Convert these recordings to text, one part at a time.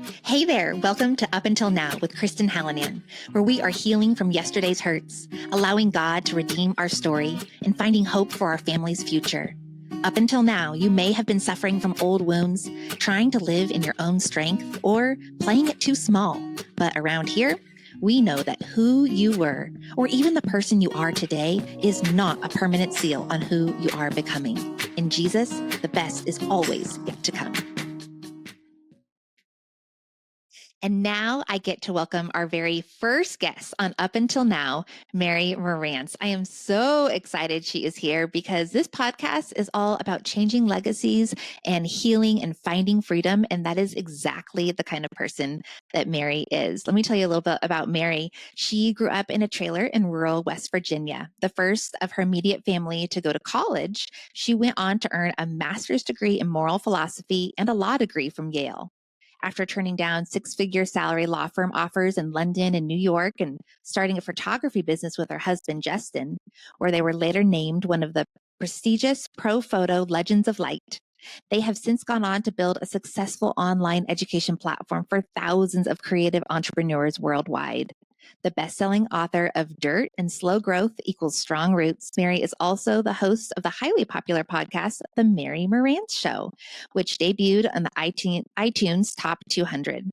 Hey there, welcome to Up Until Now with Kristen Hallinan, where we are healing from yesterday's hurts, allowing God to redeem our story, and finding hope for our family's future. Up until now, you may have been suffering from old wounds, trying to live in your own strength, or playing it too small. But around here, we know that who you were, or even the person you are today, is not a permanent seal on who you are becoming. In Jesus, the best is always yet to come. And now I get to welcome our very first guest on Up Until Now, Mary Marantz. I am so excited she is here because this podcast is all about changing legacies and healing and finding freedom. And that is exactly the kind of person that Mary is. Let me tell you a little bit about Mary. She grew up in a trailer in rural West Virginia. The first of her immediate family to go to college, she went on to earn a master's degree in moral philosophy and a law degree from Yale. After turning down six-figure salary law firm offers in London and New York and starting a photography business with her husband, Justin, where they were later named one of the prestigious pro photo Legends of Light, they have since gone on to build a successful online education platform for thousands of creative entrepreneurs worldwide. The best-selling author of Dirt and Slow Growth Equals Strong Roots, Mary is also the host of the highly popular podcast, The Mary Marantz Show, which debuted on the iTunes Top 200.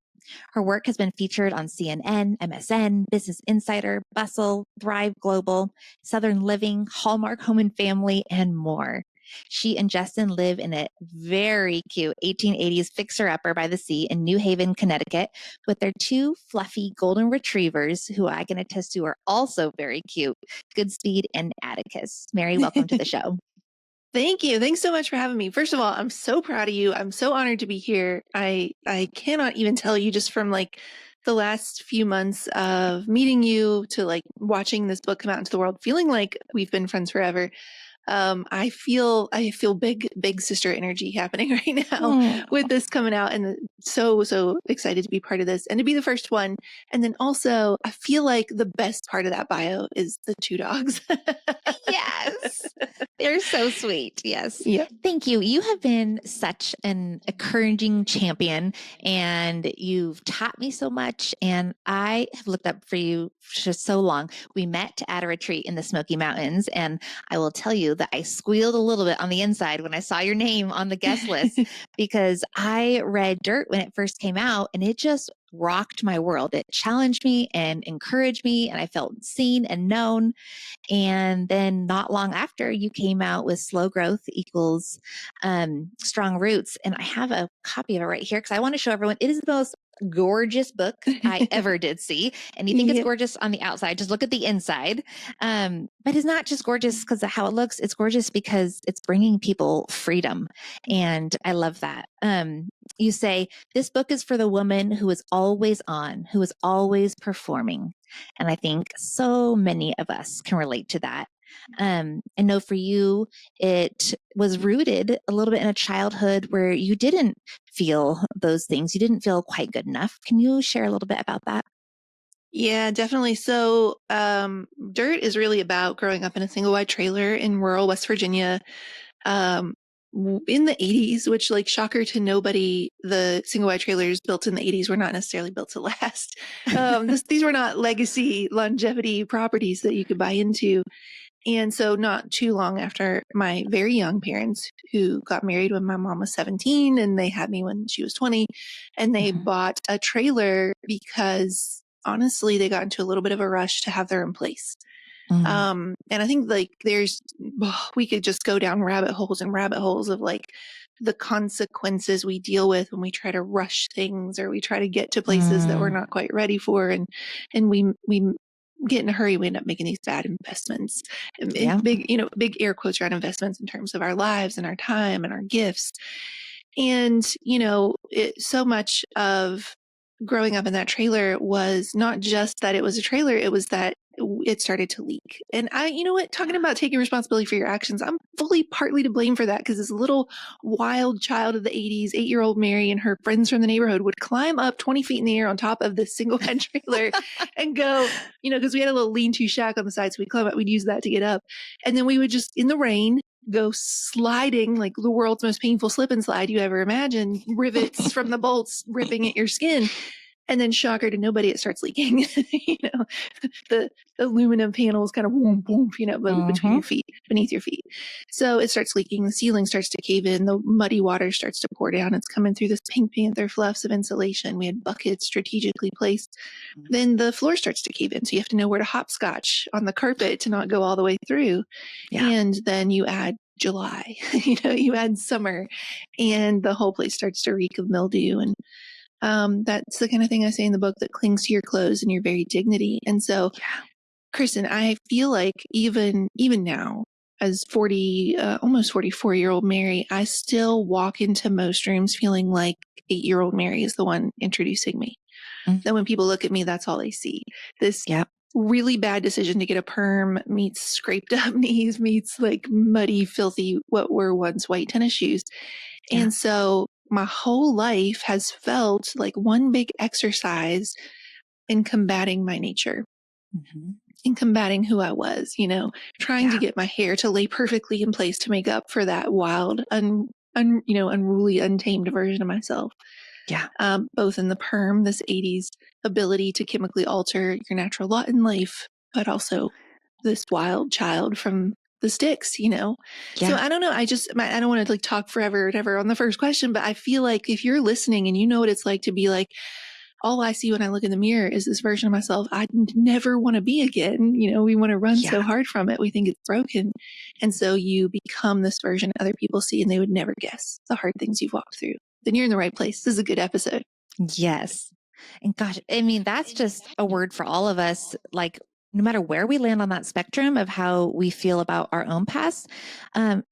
Her work has been featured on CNN, MSN, Business Insider, Bustle, Thrive Global, Southern Living, Hallmark Home and Family, and more. She and Justin live in a very cute 1880s fixer-upper by the sea in New Haven, Connecticut, with their two fluffy golden retrievers, who I can attest to are also very cute, Goodspeed and Atticus. Mary, welcome to the show. Thank you. Thanks so much for having me. First of all, I'm so proud of you. I'm so honored to be here. I cannot even tell you, just from like the last few months of meeting you to like watching this book come out into the world, feeling like we've been friends forever. I feel big sister energy happening right now with this coming out, and so excited to be part of this and to be the first one. And then also, I feel like the best part of that bio is the two dogs. Yes, they're so sweet. Yes. Yeah. Thank you. You have been such an encouraging champion, and you've taught me so much. And I have looked up for you for so long. We met at a retreat in the Smoky Mountains, and I will tell you that I squealed a little bit on the inside when I saw your name on the guest list because I read Dirt when it first came out, and it just rocked my world. It challenged me and encouraged me, and I felt seen and known. And then not long after, you came out with Slow Growth Equals Strong Roots. And I have a copy of it right here because I want to show everyone. It is the most gorgeous book I ever did see. And you think it's gorgeous on the outside, just look at the inside. But it's not just gorgeous because of how it looks. It's gorgeous because it's bringing people freedom. And I love that. You say, this book is for the woman who is always on, who is always performing. And I think so many of us can relate to that. I know for you, it was rooted a little bit in a childhood where you didn't feel those things. You didn't feel quite good enough. Can you share a little bit about that? Yeah, definitely. So, Dirt is really about growing up in a single wide trailer in rural West Virginia. In the 80s, which, like, shocker to nobody, the single wide trailers built in the 80s were not necessarily built to last. These were not legacy longevity properties that you could buy into. And so not too long after my very young parents, who got married when my mom was 17 and they had me when she was 20, and they bought a trailer because honestly, they got into a little bit of a rush to have their own place. And I think like we could just go down rabbit holes and rabbit holes of like the consequences we deal with when we try to rush things or we try to get to places that we're not quite ready for. And we get in a hurry, we end up making these bad investments. And big air quotes around investments in terms of our lives and our time and our gifts. And, so much of growing up in that trailer was not just that it was a trailer, it was that it started to leak. And talking about taking responsibility for your actions, I'm fully partly to blame for that, because this little wild child of the 80s, 8-year-old Mary and her friends from the neighborhood would climb up 20 feet in the air on top of this single bed trailer and go, because we had a little lean-to shack on the side, so we'd climb up, we'd use that to get up. And then we would just, in the rain, go sliding like the world's most painful slip and slide you ever imagined, rivets from the bolts ripping at your skin. And then shocker to nobody, it starts leaking. The aluminum panels kind of boom, boom, between your feet, beneath your feet. So it starts leaking. The ceiling starts to cave in. The muddy water starts to pour down. It's coming through this Pink Panther fluffs of insulation. We had buckets strategically placed. Then the floor starts to cave in. So you have to know where to hopscotch on the carpet to not go all the way through. Yeah. And then you add July, you add summer, and the whole place starts to reek of mildew. And that's the kind of thing I say in the book that clings to your clothes and your very dignity. And so, Kristen, I feel like even now, as almost 44-year-old Mary, I still walk into most rooms feeling like 8-year-old Mary is the one introducing me. That when people look at me, that's all they see. This really bad decision to get a perm meets scraped up knees, meets like muddy, filthy, what were once white tennis shoes. And so my whole life has felt like one big exercise in combating my nature, in combating who I was, trying to get my hair to lay perfectly in place to make up for that wild, unruly, untamed version of myself. Yeah. Both in the perm, this 80s ability to chemically alter your natural lot in life, but also this wild child from the sticks, So I don't know. I don't want to like talk forever or whatever on the first question, but I feel like if you're listening and you know what it's like to be like, all I see when I look in the mirror is this version of myself I never want to be again. We want to run so hard from it. We think it's broken. And so you become this version other people see and they would never guess the hard things you've walked through. Then you're in the right place. This is a good episode. Yes. And gosh, I mean, that's just a word for all of us. Like, no matter where we land on that spectrum of how we feel about our own past,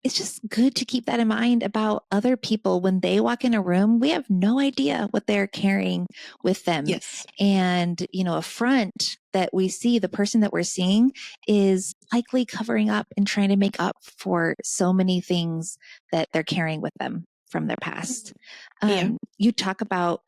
it's just good to keep that in mind about other people. When they walk in a room, we have no idea what they're carrying with them. Yes. And, a front that we see, the person that we're seeing is likely covering up and trying to make up for so many things that they're carrying with them from their past. You talk about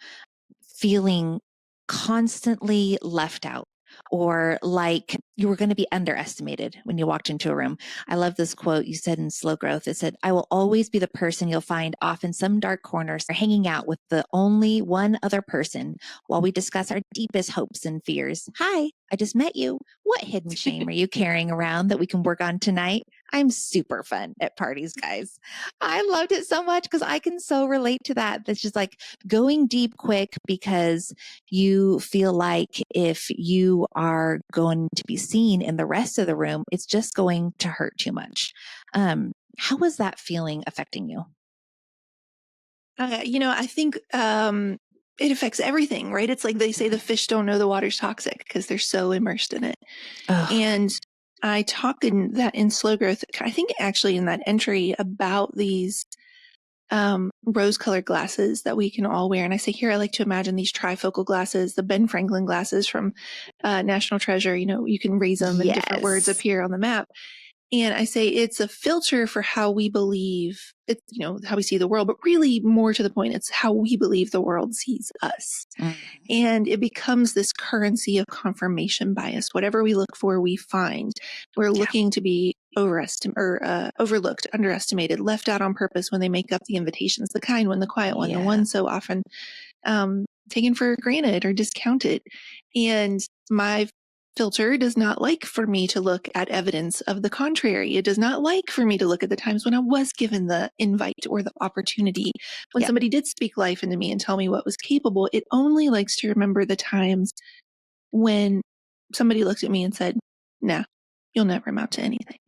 feeling constantly left out or like you were going to be underestimated when you walked into a room. I love this quote you said in Slow Growth. It said, "I will always be the person you'll find off in some dark corners or hanging out with the only one other person while we discuss our deepest hopes and fears. Hi, I just met you. What hidden shame are you carrying around that we can work on tonight?" I'm super fun at parties, guys. I loved it so much because I can so relate to that. That's just like going deep quick because you feel like if you are going to be seen in the rest of the room, it's just going to hurt too much. How was that feeling affecting you? I think it affects everything, right? It's like they say the fish don't know the water's toxic because they're so immersed in it. And I talk in Slow Growth, I think actually in that entry about these rose-colored glasses that we can all wear. And I say here, I like to imagine these trifocal glasses, the Ben Franklin glasses from National Treasure. You can raise them and different words appear on the map. And I say it's a filter for how we believe it's, how we see the world, but really more to the point, it's how we believe the world sees us. And it becomes this currency of confirmation bias. Whatever we look for, we find. We're looking to be overlooked, underestimated, left out on purpose when they make up the invitations, the kind one, the quiet one, the one so often taken for granted or discounted. And my filter does not like for me to look at evidence of the contrary. It does not like for me to look at the times when I was given the invite or the opportunity, when somebody did speak life into me and tell me what was capable. It only likes to remember the times when somebody looked at me and said, "Nah, you'll never amount to anything."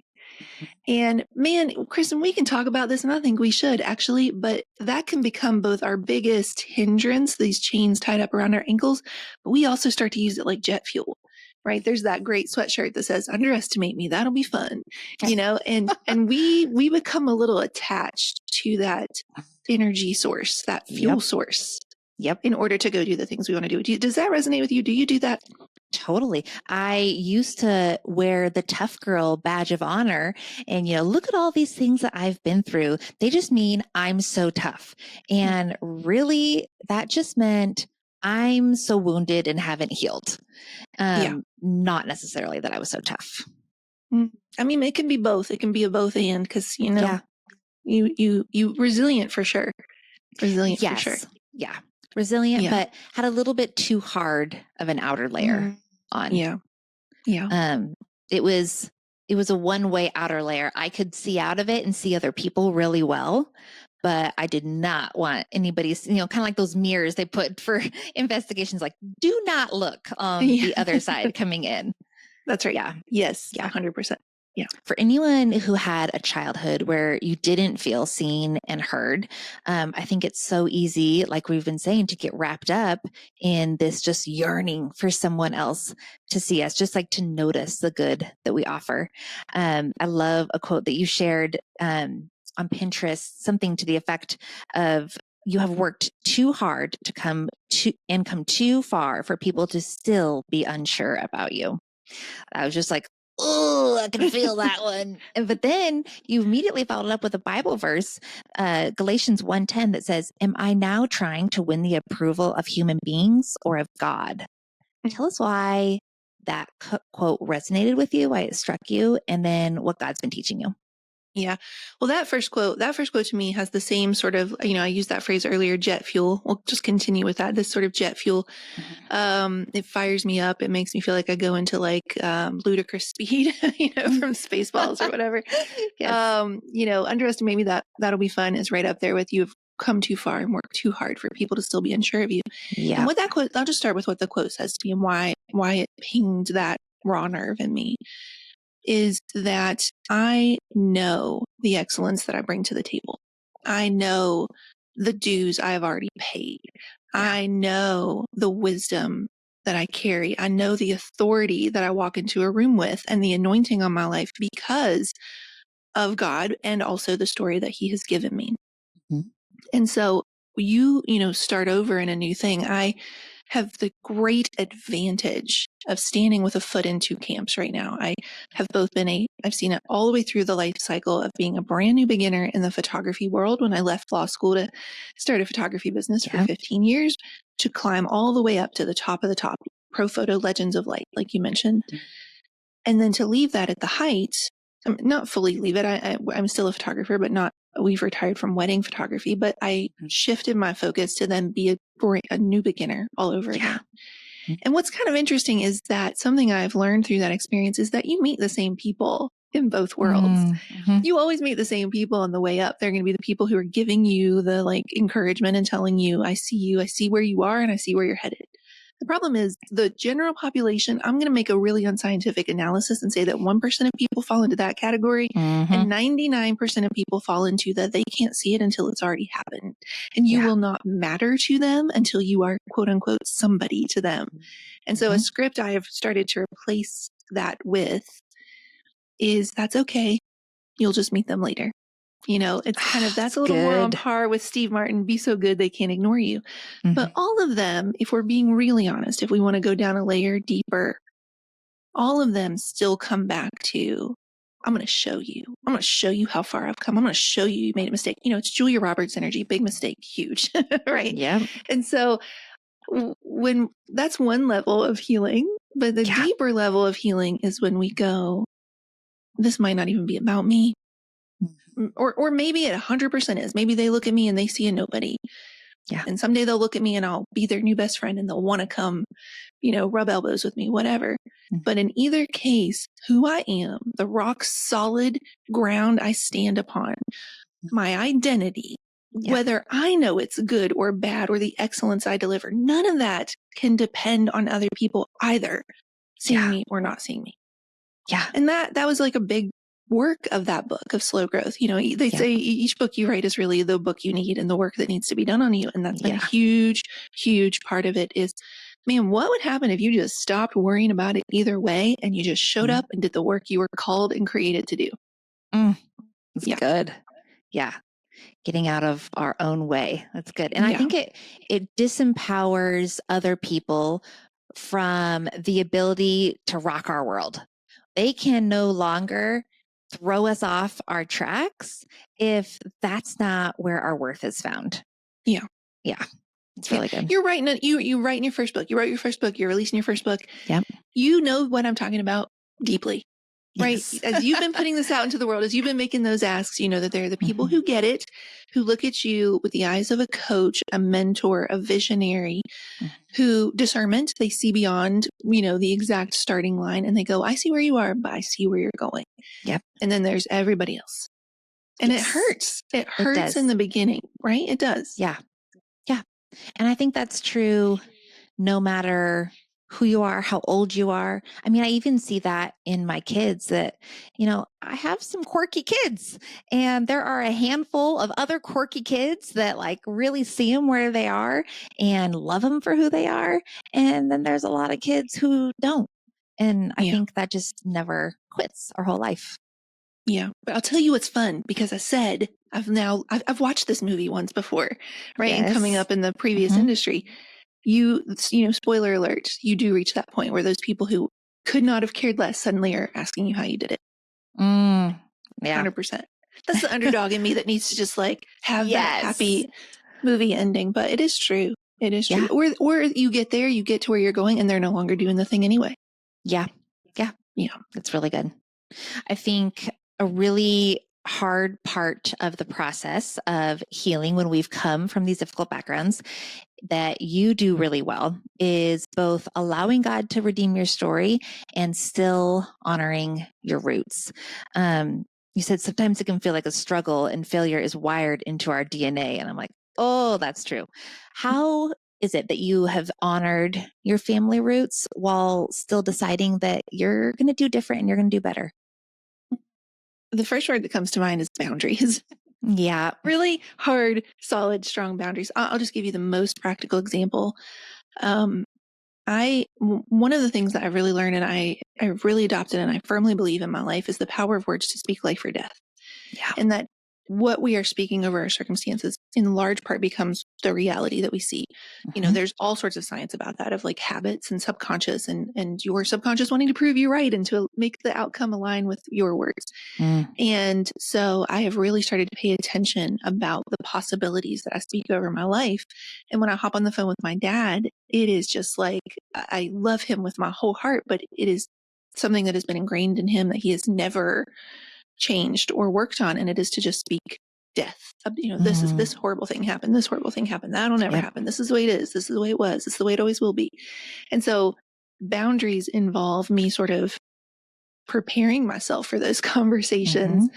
And man, Kristen, we can talk about this, and I think we should actually, but that can become both our biggest hindrance, these chains tied up around our ankles, but we also start to use it like jet fuel. Right. There's that great sweatshirt that says, "Underestimate me. That'll be fun." And we become a little attached to that energy source, that fuel source. In order to go do the things we want to do. Does that resonate with you? Do you do that? Totally. I used to wear the tough girl badge of honor and, look at all these things that I've been through. They just mean I'm so tough. And really that just meant I'm so wounded and haven't healed. Not necessarily that I was so tough. I mean, it can be both. It can be a both and, because, Yeah. you resilient for sure. Resilient for sure. Yes. Yeah. Resilient, Yeah. but had a little bit too hard of an outer layer on. Yeah. Yeah. It was a one-way outer layer. I could see out of it and see other people really well, but I did not want anybody's, kind of like those mirrors they put for investigations, like, do not look on Yeah. the other side coming in. That's right. Yeah. Yes. Yeah. 100%. Yeah. For anyone who had a childhood where you didn't feel seen and heard, I think it's so easy, like we've been saying, to get wrapped up in this just yearning for someone else to see us, just like to notice the good that we offer. I love a quote that you shared on Pinterest, something to the effect of, you have worked too hard to come too far for people to still be unsure about you. I was just like, oh, I can feel that one. But then you immediately followed up with a Bible verse, Galatians 1:10, that says, am I now trying to win the approval of human beings or of God? Tell us why that quote resonated with you, why it struck you, and then what God's been teaching you. Yeah. Well, that first quote to me has the same sort of, I used that phrase earlier, jet fuel. We'll just continue with that. This sort of jet fuel. It fires me up. It makes me feel like I go into like ludicrous speed, from Spaceballs or whatever. Yes. Underestimate me, that'll be fun, is right up there with, you've come too far and worked too hard for people to still be unsure of you. Yeah. And what that quote, I'll just start with what the quote says to me and why it pinged that raw nerve in me, is that I know the excellence that I bring to the table. I know the dues I have already paid. Yeah. I know the wisdom that I carry. I know the authority that I walk into a room with and the anointing on my life because of God and also the story that He has given me. Mm-hmm. And so you start over in a new thing. I have the great advantage of standing with a foot in two camps right now. I have both I've seen it all the way through the life cycle of being a brand new beginner in the photography world when I left law school to start a photography business for 15 years, to climb all the way up to the top of the top, Pro Photo Legends of Light, like you mentioned. And then to leave that at the height, not fully leave it. I'm still a photographer, but not, we've retired from wedding photography, but I shifted my focus to then be a new beginner all over again. And what's kind of interesting is that something I've learned through that experience is that you meet the same people in both worlds. You always meet the same people on the way up. They're going to be the people who are giving you the encouragement and telling you, I see where you are and I see where you're headed. The problem is the general population. I'm going to make a really unscientific analysis and say that 1% of people fall into that category and 99% of people fall into that they can't see it until it's already happened. And you will not matter to them until you are, quote unquote, somebody to them. And so a script I have started to replace that with is, that's okay. You'll just meet them later. It's kind of, that's a little more on par with Steve Martin, be so good they can't ignore you. But all of them, if we're being really honest, if we want to go down a layer deeper, all of them still come back to, I'm going to show you. I'm going to show you how far I've come. I'm going to show you made a mistake. It's Julia Roberts energy, big mistake, huge, right? Yeah. And so when that's one level of healing, but the deeper level of healing is when we go, this might not even be about me. Or maybe it 100% is. Maybe they look at me and they see a nobody. Yeah. And someday they'll look at me and I'll be their new best friend and they'll want to come, rub elbows with me, whatever. But in either case, who I am, the rock solid ground I stand upon, my identity, whether I know it's good or bad or the excellence I deliver, none of that can depend on other people either seeing me or not seeing me. Yeah. And that was like a big work of that book of Slow Growth. They say each book you write is really the book you need and the work that needs to be done on you. And that's been a huge, huge part of it is, man, what would happen if you just stopped worrying about it either way and you just showed up and did the work you were called and created to do? That's good. Yeah. Getting out of our own way. That's good. And I think it disempowers other people from the ability to rock our world. They can no longer throw us off our tracks if that's not where our worth is found. Yeah. It's really good. You're writing you write in your first book. You wrote your first book. You're releasing your first book. Yep. You know what I'm talking about deeply. right? Yes. As you've been putting this out into the world, as you've been making those asks, you know that there are the people who get it, who look at you with the eyes of a coach, a mentor, a visionary, who discernment, they see beyond, you know, the exact starting line and they go, I see where you are, but I see where you're going. Yep. And then there's everybody else. And Yes. it hurts. It It hurts does. in the beginning, right? It does. Yeah. Yeah. And I think that's true no matter who you are, how old you are. I mean, I even see that in my kids that, you know, I have some quirky kids and there are a handful of other quirky kids that like really see them where they are and love them for who they are. And then there's a lot of kids who don't. And I think that just never quits our whole life. Yeah. But I'll tell you what's fun because I said, I've watched this movie once before, right? Yes. And coming up in the previous industry, you know, spoiler alert, you do reach that point where those people who could not have cared less suddenly are asking you how you did it. Yeah. 100%. That's the underdog in me that needs to just like have that happy movie ending. But it is true. It is true. Or you get there, you get to where you're going and they're no longer doing the thing anyway. Yeah. Yeah. Yeah. That's really good. I think a really hard part of the process of healing when we've come from these difficult backgrounds that you do really well is both allowing God to redeem your story and still honoring your roots. You said sometimes it can feel like a struggle and failure is wired into our DNA. And I'm like, oh, that's true. How is it that you have honored your family roots while still deciding that you're going to do different and you're going to do better? The first word that comes to mind is boundaries. Yeah. Really hard, solid, strong boundaries. I'll just give you the most practical example. One of the things that I really learned and I really adopted and I firmly believe in my life is the power of words to speak life or death. Yeah. And that what we are speaking over our circumstances in large part becomes the reality that we see. You know, there's all sorts of science about that of like habits and subconscious and your subconscious wanting to prove you right and to make the outcome align with your words. And so I have really started to pay attention about the possibilities that I speak over my life. And when I hop on the phone with my dad, it is just like, I love him with my whole heart, but it is something that has been ingrained in him that he has never changed or worked on. And it is to just speak death. You know, this horrible thing happened. This horrible thing happened. That'll never happen. This is the way it is. This is the way it was. This is the way it always will be. And so boundaries involve me sort of preparing myself for those conversations,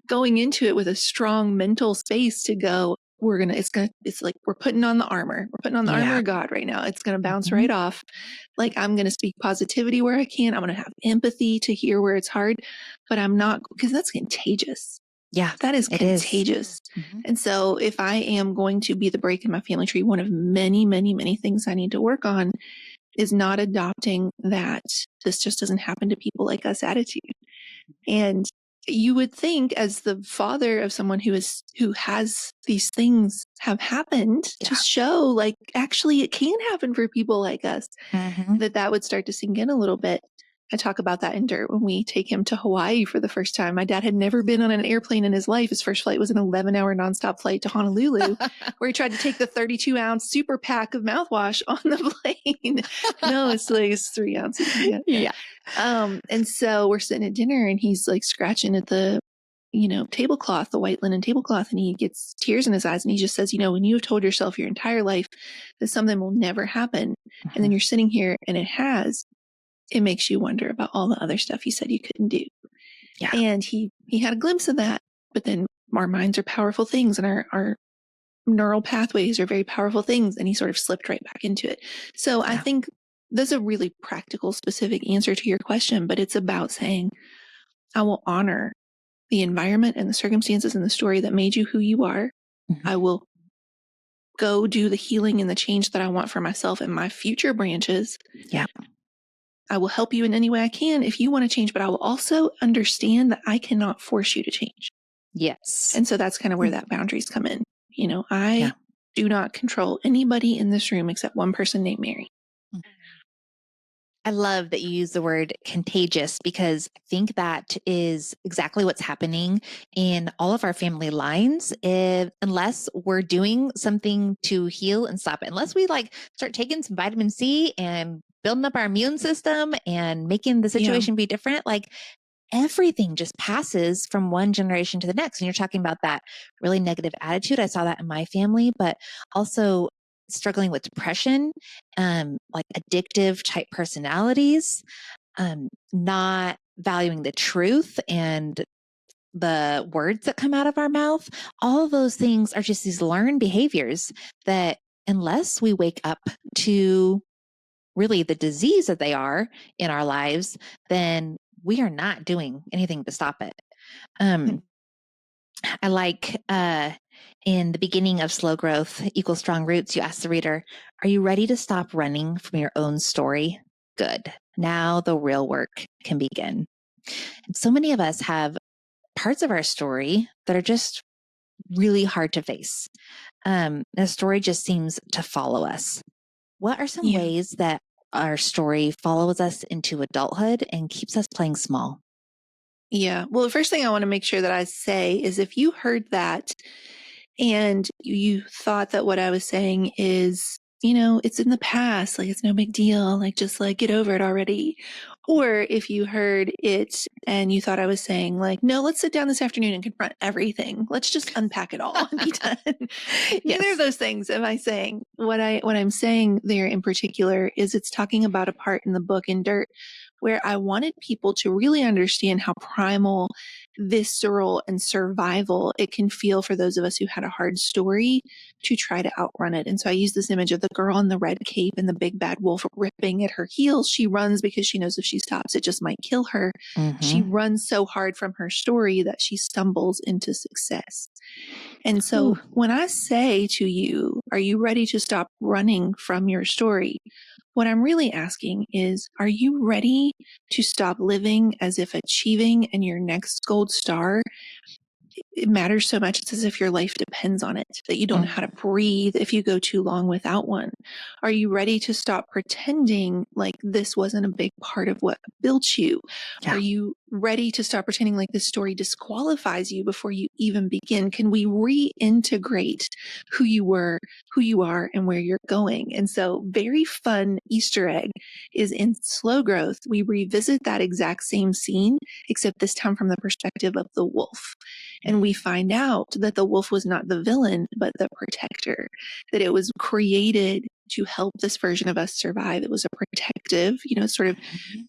going into it with a strong mental space to go, it's like we're putting on the armor. We're putting on the armor of God right now. It's going to bounce right off. Like I'm going to speak positivity where I can. I'm going to have empathy to hear where it's hard, but I'm not, because that's contagious. Yeah. That is contagious. And so if I am going to be the break in my family tree, one of many, many, many things I need to work on is not adopting that this just doesn't happen to people like us attitude. And you would think as the father of someone who has these things have happened to show like actually it can happen for people like us, that would start to sink in a little bit. I talk about that in Dirt when we take him to Hawaii for the first time. My dad had never been on an airplane in his life. His first flight was an 11-hour nonstop flight to Honolulu, where he tried to take the 32-ounce super pack of mouthwash on the plane. No, it's 3 ounces. Yeah. And so we're sitting at dinner and he's like scratching at the, tablecloth, the white linen tablecloth, and he gets tears in his eyes and he just says, when you have told yourself your entire life that something will never happen, and then you're sitting here and it has, it makes you wonder about all the other stuff you said you couldn't do. Yeah. And he had a glimpse of that, but then our minds are powerful things and our neural pathways are very powerful things. And he sort of slipped right back into it. So I think that's a really practical, specific answer to your question, but it's about saying, I will honor the environment and the circumstances and the story that made you who you are. I will go do the healing and the change that I want for myself and my future branches. Yeah. I will help you in any way I can if you want to change, but I will also understand that I cannot force you to change. Yes. And so that's kind of where that boundaries come in. I do not control anybody in this room except one person named Mary. I love that you use the word contagious because I think that is exactly what's happening in all of our family lines. Unless we're doing something to heal and stop it, unless we start taking some vitamin C and building up our immune system and making the situation be different, everything just passes from one generation to the next. And you're talking about that really negative attitude. I saw that in my family, but also struggling with depression, like addictive type personalities, not valuing the truth and the words that come out of our mouth. All of those things are just these learned behaviors that, unless we wake up to really the disease that they are in our lives, then we are not doing anything to stop it. I like in the beginning of Slow Growth Equals Strong Roots, you ask the reader, are you ready to stop running from your own story? Good. Now the real work can begin. And so many of us have parts of our story that are just really hard to face. The story just seems to follow us. What are some Yeah. ways that our story follows us into adulthood and keeps us playing small? Yeah. Well, the first thing I want to make sure that I say is if you heard that and you thought that what I was saying is, it's in the past, like it's no big deal, like just like get over it already. Or if you heard it and you thought I was saying like, no, let's sit down this afternoon and confront everything. Let's just unpack it all and be done. Neither Yes. of those things am I saying. What I'm saying there in particular is it's talking about a part in the book in Dirt where I wanted people to really understand how primal, visceral, and survival it can feel for those of us who had a hard story to try to outrun it. And so I use this image of the girl in the red cape and the big bad wolf ripping at her heels. She runs because she knows if she stops, it just might kill her. She Mm-hmm. runs so hard from her story that she stumbles into success. And so Ooh. when I say to you, are you ready to stop running from your story? What I'm really asking is, are you ready to stop living as if achieving and your next gold star, it matters so much? It's as if your life depends on it, that you don't know how to breathe if you go too long without one. Are you ready to stop pretending like this wasn't a big part of what built you? Yeah. Are you ready to stop pretending like this story disqualifies you before you even begin? Can we reintegrate who you were, who you are, and where you're going? And so, very fun Easter egg is in Slow Growth, we revisit that exact same scene, except this time from the perspective of the wolf. And we find out that the wolf was not the villain, but the protector, that it was created to help this version of us survive. It was a protective, sort of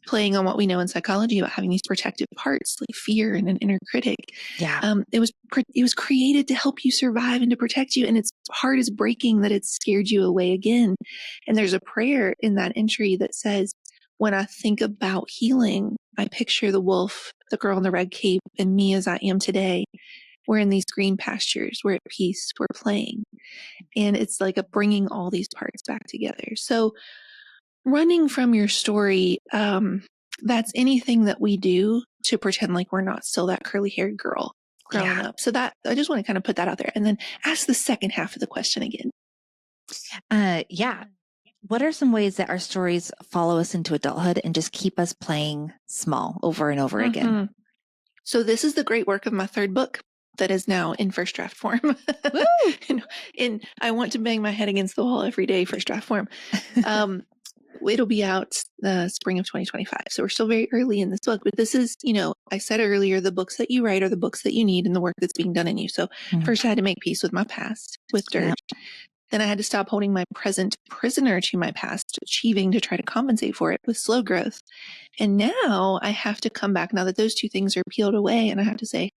playing on what we know in psychology about having these protective parts like fear and an inner critic. Yeah. It was created to help you survive and to protect you. And its heart is breaking that it's scared you away again. And there's a prayer in that entry that says, when I think about healing, I picture the wolf, the girl in the red cape, and me as I am today. We're in these green pastures. We're at peace. We're playing. And it's like a bringing all these parts back together. So running from your story, that's anything that we do to pretend like we're not still that curly haired girl growing up. So that I just want to kind of put that out there and then ask the second half of the question again. Yeah. What are some ways that our stories follow us into adulthood and just keep us playing small over and over again? So this is the great work of my third book that is now in first draft form. in I want to bang my head against the wall every day, first draft form. It'll be out the spring of 2025. So we're still very early in this book, but this is, I said earlier, the books that you write are the books that you need and the work that's being done in you. So first I had to make peace with my past, with Dirt. Yep. Then I had to stop holding my present prisoner to my past, achieving to try to compensate for it with Slow Growth. And now I have to come back now that those two things are peeled away. And I have to say,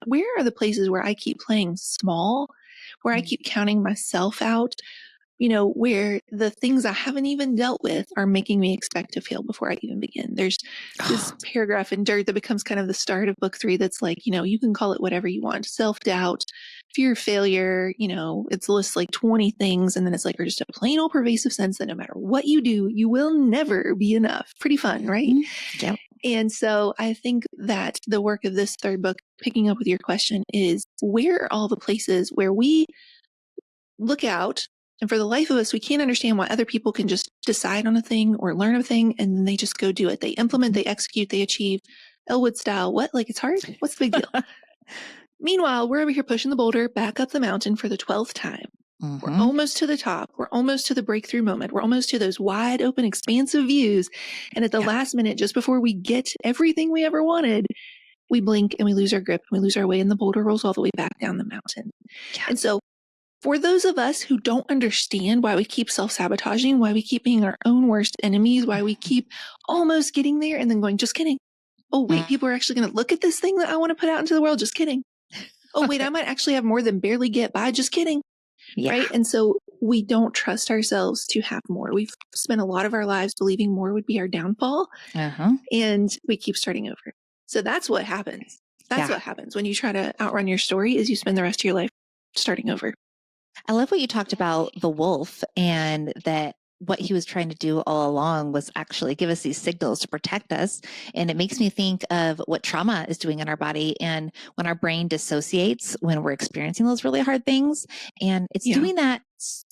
where are the places where I keep playing small, where I keep counting myself out, where the things I haven't even dealt with are making me expect to fail before I even begin. There's this paragraph in Dirt that becomes kind of the start of book 3 that's like, you can call it whatever you want. Self-doubt, fear of failure, it's lists like 20 things. And then it's like, or just a plain old pervasive sense that no matter what you do, you will never be enough. Pretty fun, right? Yep. And so I think that the work of this third book, picking up with your question, is where are all the places where we look out, and for the life of us, we can't understand why other people can just decide on a thing or learn a thing and then they just go do it. They implement, they execute, they achieve. Elwood style. What? Like it's hard? What's the big deal? Meanwhile, we're over here pushing the boulder back up the mountain for the 12th time. We're Mm-hmm. almost to the top. We're almost to the breakthrough moment. We're almost to those wide open, expansive views. And at the Yeah. last minute, just before we get everything we ever wanted, we blink and we lose our grip and we lose our way and the boulder rolls all the way back down the mountain. Yeah. And so for those of us who don't understand why we keep self-sabotaging, why we keep being our own worst enemies, why we keep almost getting there and then going, just kidding. Oh, wait, people are actually going to look at this thing that I want to put out into the world. Just kidding. Oh, wait, I might actually have more than barely get by. Just kidding. Yeah. Right. And so we don't trust ourselves to have more. We've spent a lot of our lives believing more would be our downfall. Uh-huh. And we keep starting over. So that's what happens. That's what happens when you try to outrun your story is you spend the rest of your life starting over. I love what you talked about the wolf and that what he was trying to do all along was actually give us these signals to protect us. And it makes me think of what trauma is doing in our body and when our brain dissociates when we're experiencing those really hard things. And it's doing that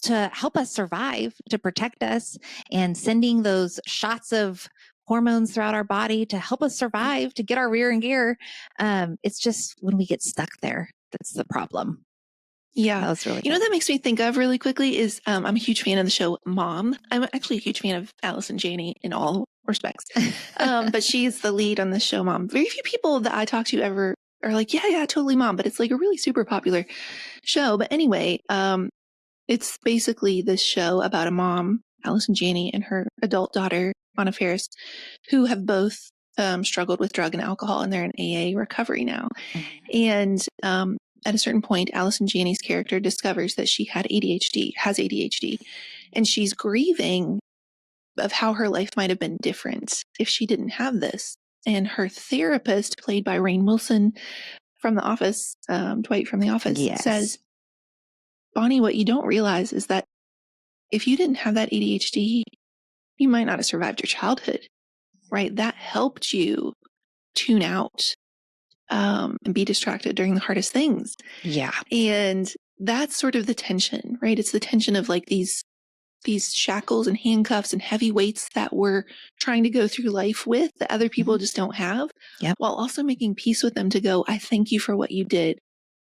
to help us survive, to protect us and sending those shots of hormones throughout our body to help us survive, to get our rear in gear. It's just when we get stuck there, that's the problem. Yeah. That was really You know good. what that makes me think of really quickly is I'm a huge fan of the show Mom. I'm actually a huge fan of Allison Janney in all respects. But she's the lead on the show Mom. Very few people that I talk to ever are like, yeah, totally Mom. But it's like a really super popular show. But anyway, it's basically this show about a mom, Allison Janney, and her adult daughter, Anna Faris, who have both struggled with drug and alcohol, and they're in AA recovery now. And at a certain point, Allison Janney's character discovers that she has ADHD, and she's grieving of how her life might have been different if she didn't have this. And her therapist, played by Rainn Wilson from The Office, Dwight from The Office, says, Bonnie, what you don't realize is that if you didn't have that ADHD, you might not have survived your childhood, right? That helped you tune out and be distracted during the hardest things. Yeah. And that's sort of the tension, right? It's the tension of like these shackles and handcuffs and heavy weights that we're trying to go through life with that other people just don't have, while also making peace with them to go, I thank you for what you did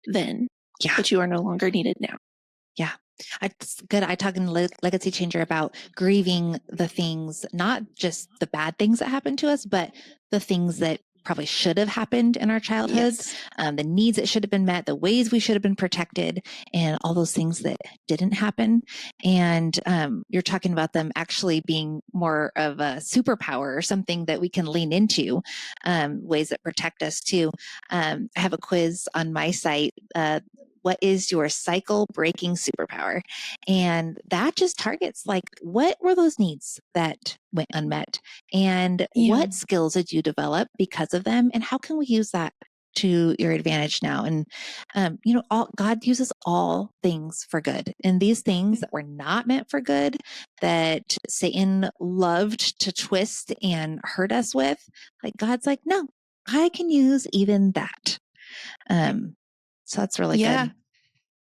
then, but you are no longer needed now. Yeah. It's good. I talk in Legacy Changer about grieving the things, not just the bad things that happened to us, but the things that probably should have happened in our childhoods, the needs that should have been met, the ways we should have been protected, and all those things that didn't happen. And you're talking about them actually being more of a superpower or something that we can lean into, ways that protect us too. I have a quiz on my site. What is your cycle breaking superpower? And that just targets like, what were those needs that went unmet? And what skills did you develop because of them? And how can we use that to your advantage now? And, God uses all things for good. And these things that were not meant for good, that Satan loved to twist and hurt us with, like God's like, no, I can use even that. So that's really good.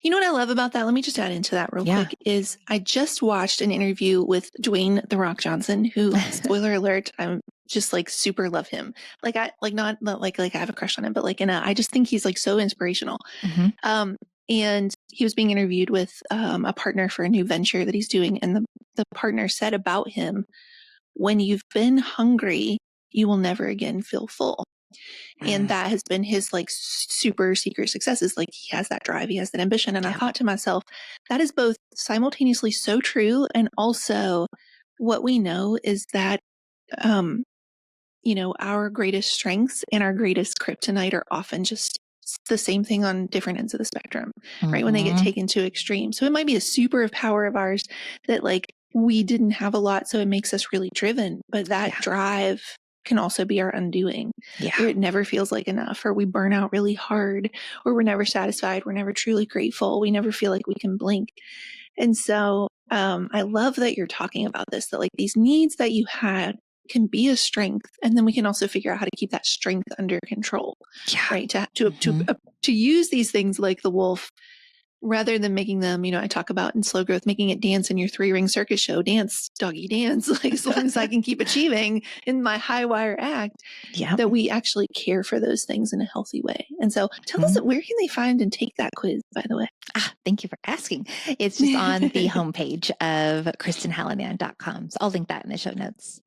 You know what I love about that? Let me just add into that real quick is I just watched an interview with Dwayne "The Rock" Johnson, who, spoiler alert, I'm just like super love him. Like not like I have a crush on him, but like I just think he's like so inspirational. And he was being interviewed with a partner for a new venture that he's doing. And the partner said about him, when you've been hungry, you will never again feel full. And that has been his like super secret success, is like he has that drive, he has that ambition. And I thought to myself, that is both simultaneously so true. And also what we know is that, our greatest strengths and our greatest kryptonite are often just the same thing on different ends of the spectrum, right? When they get taken to extreme. So it might be a super power of ours that like we didn't have a lot, so it makes us really driven, but that drive can also be our undoing, where it never feels like enough, or we burn out really hard, or we're never satisfied, we're never truly grateful, we never feel like we can blink. And so I love that you're talking about this, that like these needs that you had can be a strength, and then we can also figure out how to keep that strength under control, right? To use these things like the wolf rather than making them, I talk about in slow growth, making it dance in your 3-ring circus show, dance, doggy dance, like as long as I can keep achieving in my high wire act, Yep. that we actually care for those things in a healthy way. And so tell us, Mhm. where can they find and take that quiz, by the way? Thank you for asking. It's just on the homepage of kristenhallinan.com. So I'll link that in the show notes.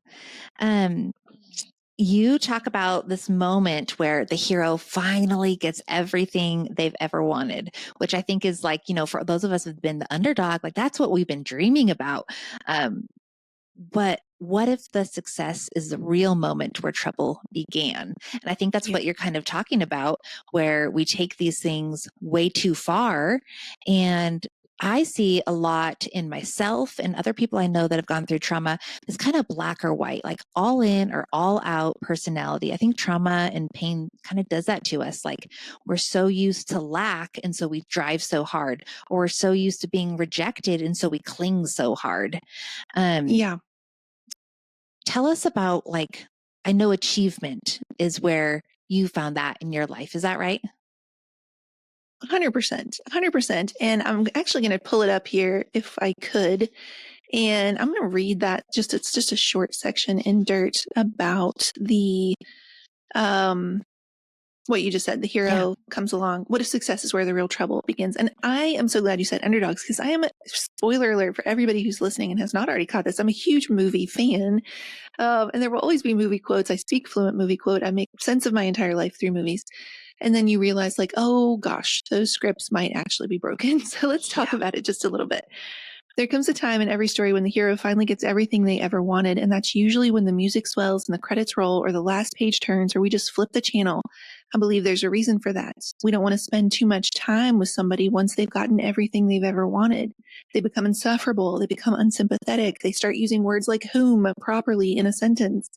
You talk about this moment where the hero finally gets everything they've ever wanted, which I think is like, for those of us who've been the underdog, like that's what we've been dreaming about. But what if the success is the real moment where trouble began? And I think that's Yeah. what you're kind of talking about, where we take these things way too far. And I see a lot in myself and other people I know that have gone through trauma, this kind of black or white, like all in or all out personality. I think trauma and pain kind of does that to us. Like we're so used to lack, and so we drive so hard, or we're so used to being rejected, and so we cling so hard. Yeah. Tell us about, like, I know achievement is where you found that in your life. Is that right? 100%. 100%. And I'm actually going to pull it up here if I could. And I'm going to read that. It's just a short section in Dirt about the, what you just said. The hero comes along. What if success is where the real trouble begins? And I am so glad you said underdogs, because I am spoiler alert for everybody who's listening and has not already caught this. I'm a huge movie fan. And there will always be movie quotes. I speak fluent movie quote. I make sense of my entire life through movies. And then you realize, like, oh gosh, those scripts might actually be broken. So let's talk about it just a little bit. There comes a time in every story when the hero finally gets everything they ever wanted, and that's usually when the music swells and the credits roll, or the last page turns, or we just flip the channel. I believe there's a reason for that. We don't want to spend too much time with somebody once they've gotten everything they've ever wanted. They become insufferable. They become unsympathetic. They start using words like whom properly in a sentence.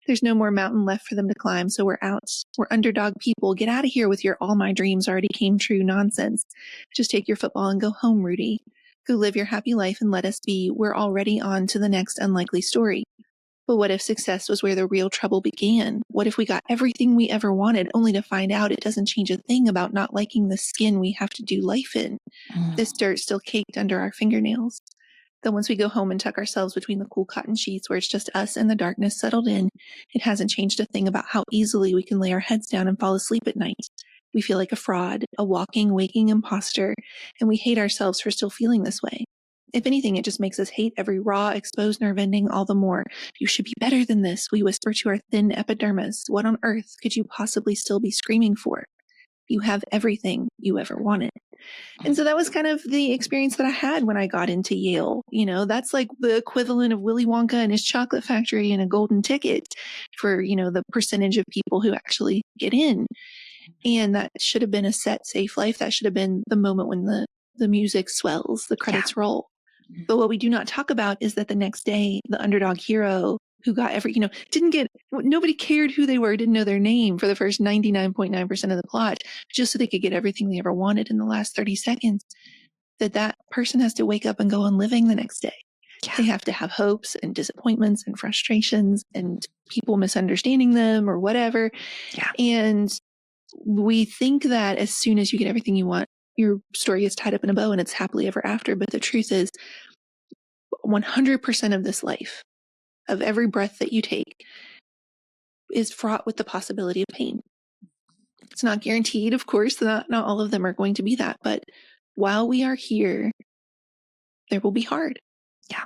There's no more mountain left for them to climb, so we're out. We're underdog people. Get out of here with your all my dreams already came true nonsense. Just take your football and go home, Rudy. Go live your happy life and let us be. We're already on to the next unlikely story. But what if success was where the real trouble began? What if we got everything we ever wanted, only to find out it doesn't change a thing about not liking the skin we have to do life in? This dirt still caked under our fingernails. Then once we go home and tuck ourselves between the cool cotton sheets where it's just us and the darkness settled in, it hasn't changed a thing about how easily we can lay our heads down and fall asleep at night. We feel like a fraud, a walking, waking imposter, and we hate ourselves for still feeling this way. If anything, it just makes us hate every raw, exposed nerve ending all the more. You should be better than this, we whisper to our thin epidermis. What on earth could you possibly still be screaming for? You have everything you ever wanted. And so that was kind of the experience that I had when I got into Yale. That's like the equivalent of Willy Wonka and his chocolate factory and a golden ticket for, the percentage of people who actually get in. And that should have been a set, safe life. That should have been the moment when the music swells, the credits roll. But what we do not talk about is that the next day, the underdog hero who got nobody cared who they were, didn't know their name for the first 99.9% of the plot, just so they could get everything they ever wanted in the last 30 seconds, that person has to wake up and go on living the next day. Yeah. They have to have hopes and disappointments and frustrations and people misunderstanding them or whatever. Yeah. And we think that as soon as you get everything you want, your story is tied up in a bow and it's happily ever after. But the truth is, 100% of this life, of every breath that you take, is fraught with the possibility of pain. It's not guaranteed, of course, not all of them are going to be that. But while we are here, there will be hard. Yeah.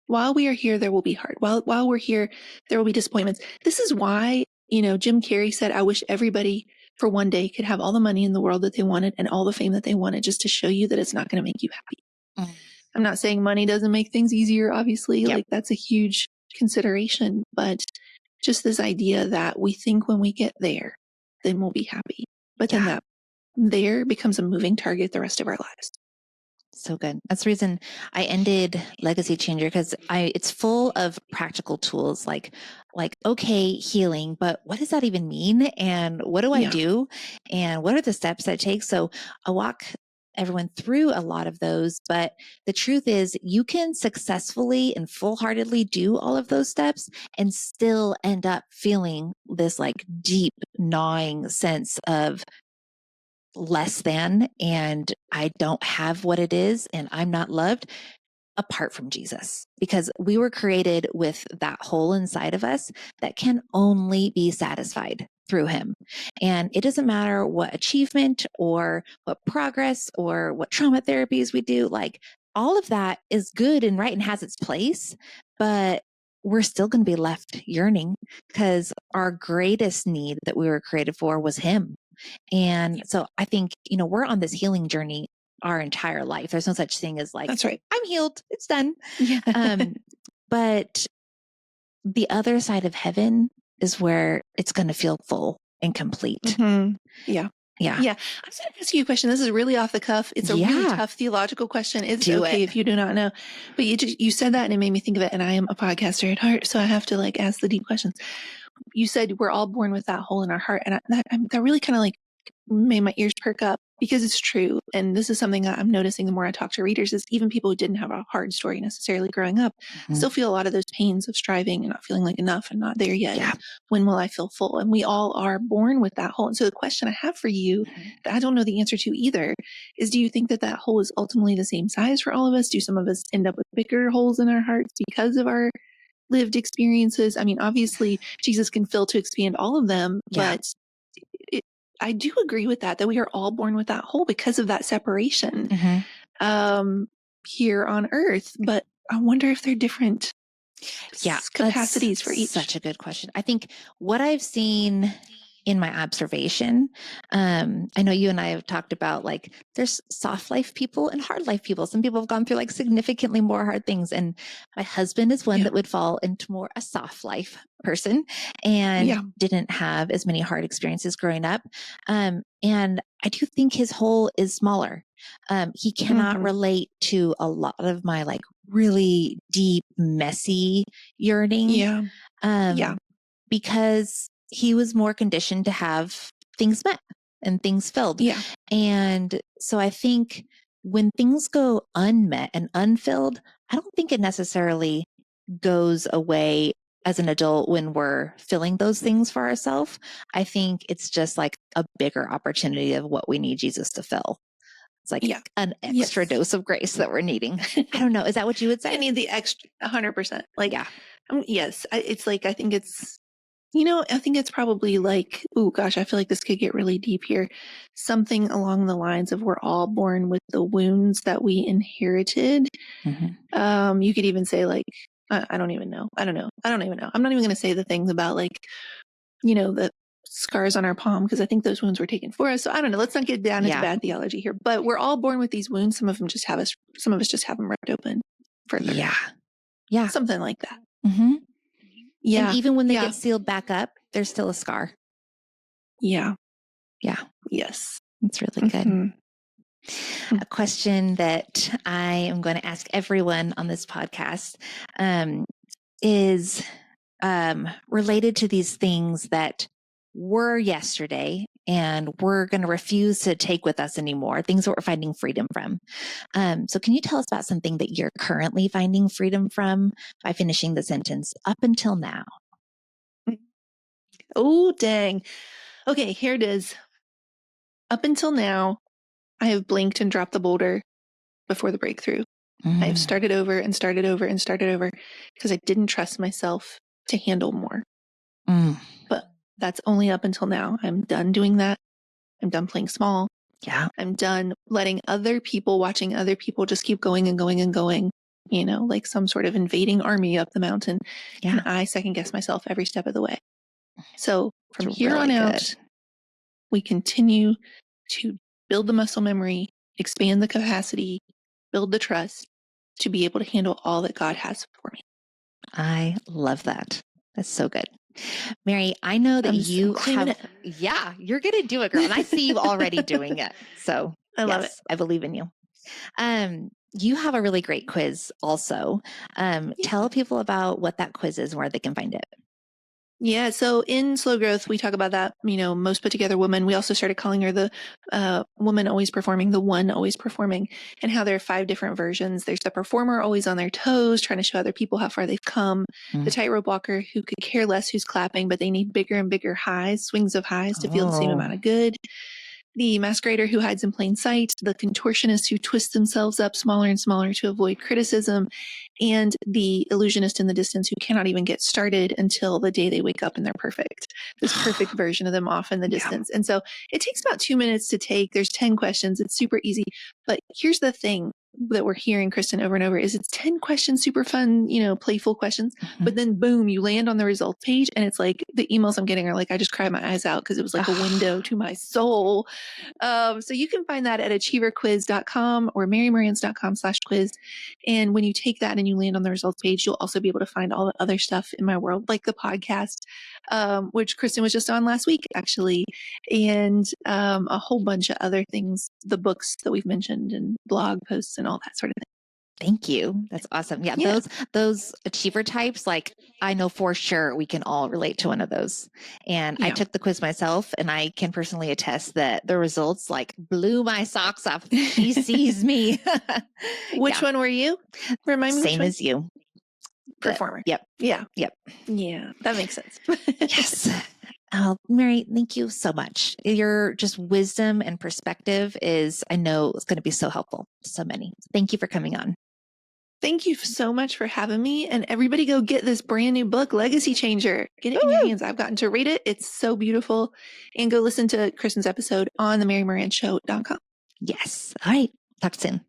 While we are here, there will be hard. While we're here, there will be disappointments. This is why, Jim Carrey said, I wish everybody for one day could have all the money in the world that they wanted and all the fame that they wanted, just to show you that it's not going to make you happy. I'm not saying money doesn't make things easier, obviously. Yep. Like that's a huge consideration, but just this idea that we think when we get there, then we'll be happy. But then that there becomes a moving target the rest of our lives. So good. That's the reason I ended Legacy Changer, because it's full of practical tools like, okay, healing, but what does that even mean? And what do I do? And what are the steps that it takes? So I walk everyone through a lot of those, but the truth is you can successfully and full-heartedly do all of those steps and still end up feeling this like deep gnawing sense of less than and I don't have what it is and I'm not loved apart from Jesus, because we were created with that hole inside of us that can only be satisfied through him. And it doesn't matter what achievement or what progress or what trauma therapies we do, like all of that is good and right and has its place, but we're still going to be left yearning because our greatest need that we were created for was him. And so I think, we're on this healing journey our entire life. There's no such thing as like, That's right. I'm healed, it's done. Yeah. But the other side of heaven is where it's going to feel full and complete. Mm-hmm. Yeah. Yeah. Yeah. I'm just going to ask you a question. This is really off the cuff. It's a really tough theological question. It's okay if you do not know. But you said that and it made me think of it. And I am a podcaster at heart, so I have to like ask the deep questions. You said we're all born with that hole in our heart. And that really kind of like made my ears perk up because it's true. And this is something that I'm noticing the more I talk to readers is even people who didn't have a hard story necessarily growing up still feel a lot of those pains of striving and not feeling like enough and not there yet. Yeah. And when will I feel full? And we all are born with that hole. And so the question I have for you that I don't know the answer to either is, do you think that that hole is ultimately the same size for all of us? Do some of us end up with bigger holes in our hearts because of our lived experiences? I mean, obviously Jesus can fill to expand all of them, but I do agree with that we are all born with that hole because of that separation here on earth. But I wonder if they're different capacities for each. Such a good question. I think what I've seen in my observation, I know you and I have talked about like there's soft life people and hard life people. Some people have gone through like significantly more hard things. And my husband is one that would fall into more a soft life person and didn't have as many hard experiences growing up. And I do think his hole is smaller. He cannot relate to a lot of my like really deep, messy yearning. Because he was more conditioned to have things met and things filled. Yeah. And so I think when things go unmet and unfilled, I don't think it necessarily goes away as an adult when we're filling those things for ourselves. I think it's just like a bigger opportunity of what we need Jesus to fill. It's like an extra dose of grace that we're needing. I don't know. Is that what you would say? I need the extra 100%. Like, yes, it's like, I think it's, I think it's probably like, oh gosh, I feel like this could get really deep here. Something along the lines of we're all born with the wounds that we inherited. You could even say like, I don't even know. I don't know. I'm not even going to say the things about like, the scars on our palm, because I think those wounds were taken for us. So I don't know. Let's not get down into bad theology here, but we're all born with these wounds. Some of us just have them ripped open further. Yeah. Something like that. Yeah. And even when they get sealed back up, there's still a scar. Yeah. Yes. It's really good. A question that I am going to ask everyone on this podcast is related to these things that were yesterday and we're going to refuse to take with us anymore, things that we're finding freedom from. So can you tell us about something that you're currently finding freedom from by finishing the sentence up until now? Oh, dang. Okay, here it is. Up until now, I have blinked and dropped the boulder before the breakthrough. I have started over and started over and started over because I didn't trust myself to handle more. But that's only up until now. I'm done doing that. I'm done playing small. Yeah. I'm done letting watching other people just keep going and going and going, like some sort of invading army up the mountain. Yeah. And I second guess myself every step of the way. So from here on out, we continue to build the muscle memory, expand the capacity, build the trust to be able to handle all that God has for me. I love that. That's so good. Mary, I know that you have, you're going to do it, girl. And I see you already doing it. So I love it. I believe in you. You have a really great quiz also. Tell people about what that quiz is and where they can find it. Yeah. So in Slow Growth, we talk about that, most put together woman. We also started calling her the woman always performing, the one always performing, and how there are 5 different versions. There's the performer always on their toes, trying to show other people how far they've come. The tightrope walker who could care less who's clapping, but they need bigger and bigger highs, swings of highs to feel the same amount of good. the masquerader who hides in plain sight, the contortionist who twists themselves up smaller and smaller to avoid criticism, and the illusionist in the distance who cannot even get started until the day they wake up and they're perfect. This perfect version of them off in the distance. And so it takes about 2 minutes to take. There's 10 questions. It's super easy. But here's the thing that we're hearing, Kristen, over and over is it's 10 questions, super fun, playful questions. But then boom, you land on the results page and it's like the emails I'm getting are like, I just cried my eyes out because it was like a window to my soul. So you can find that at achieverquiz.com or marymorantz.com/quiz. And when you take that and you land on the results page, you'll also be able to find all the other stuff in my world, like the podcast, which Kristen was just on last week, actually, and a whole bunch of other things, the books that we've mentioned and blog posts and all that sort of thing. Thank you. That's awesome. Yeah. Those achiever types, like I know for sure we can all relate to one of those. And I took the quiz myself and I can personally attest that the results like blew my socks off. She sees me. Which one were you? Remind me. Same as you. Performer. Yep. Yeah. That makes sense. Yes. Mary, thank you so much. Your just wisdom and perspective I know it's going to be so helpful to so many. Thank you for coming on. Thank you so much for having me. And everybody go get this brand new book, Legacy Changer. Get it in your hands. I've gotten to read it. It's so beautiful. And go listen to Kristen's episode on the MaryMorantzShow.com. Yes. All right. Talk soon.